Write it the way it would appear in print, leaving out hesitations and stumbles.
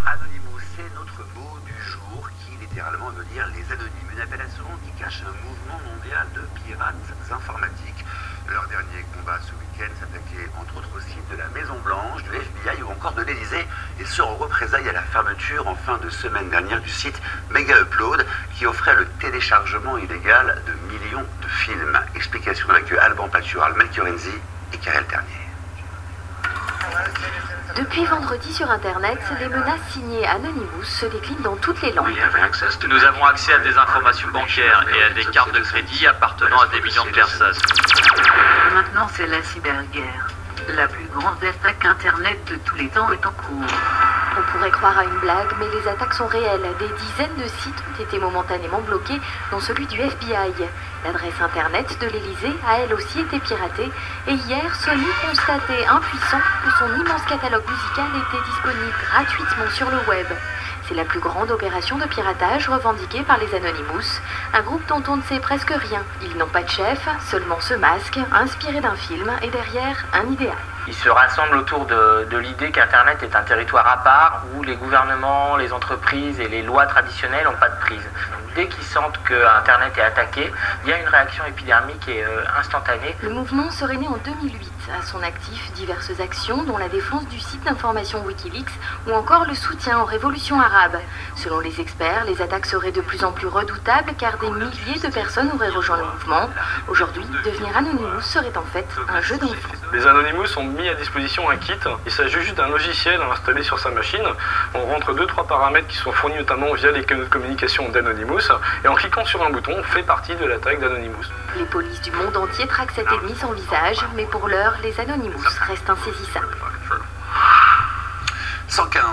Anonymous, c'est notre mot du jour qui littéralement veut dire les anonymes. Une appellation qui cache un mouvement mondial de pirates informatiques. Leur dernier combat ce week-end s'attaquait entre autres au site de la Maison-Blanche, du FBI ou encore de l'Elysée, et ce en représailles à la fermeture en fin de semaine dernière du site Mega Upload qui offrait le téléchargement illégal de millions de films. Explication avec Alban Patural, Melchior Renzi et Karel Ternier. Depuis vendredi sur Internet, les menaces signées Anonymous se déclinent dans toutes les langues. Nous avons accès à des informations bancaires et à des cartes de crédit appartenant à des millions de personnes. Maintenant, c'est la cyberguerre. La plus grande attaque Internet de tous les temps est en cours. On pourrait croire à une blague, mais les attaques sont réelles. Des dizaines de sites ont été momentanément bloqués, dont celui du FBI. L'adresse Internet de l'Elysée a elle aussi été piratée. Et hier, Sony constatait impuissant que son immense catalogue musical était disponible gratuitement sur le web. C'est la plus grande opération de piratage revendiquée par les Anonymous, un groupe dont on ne sait presque rien. Ils n'ont pas de chef, seulement ce masque, inspiré d'un film, et derrière, un idéal. Ils se rassemblent autour de l'idée qu'Internet est un territoire à part où les gouvernements, les entreprises et les lois traditionnelles n'ont pas de prise. Dès qu'ils sentent que Internet est attaqué, il y a une réaction épidermique et instantanée. Le mouvement serait né en 2008. À son actif, diverses actions, dont la défense du site d'information Wikileaks ou encore le soutien aux révolutions arabes. Selon les experts, les attaques seraient de plus en plus redoutables car des milliers de personnes auraient rejoint le mouvement. Aujourd'hui, devenir Anonymous serait en fait un jeu d'enfant. Les Anonymous ont mis à disposition un kit. Il s'agit juste d'un logiciel installé sur sa machine. On rentre 2-3 paramètres qui sont fournis notamment via les canaux de communication d'Anonymous. Et en cliquant sur un bouton, on fait partie de l'attaque d'Anonymous. Les polices du monde entier traquent cet ennemi sans visage, mais pour l'heure, les Anonymous restent insaisissables. 115.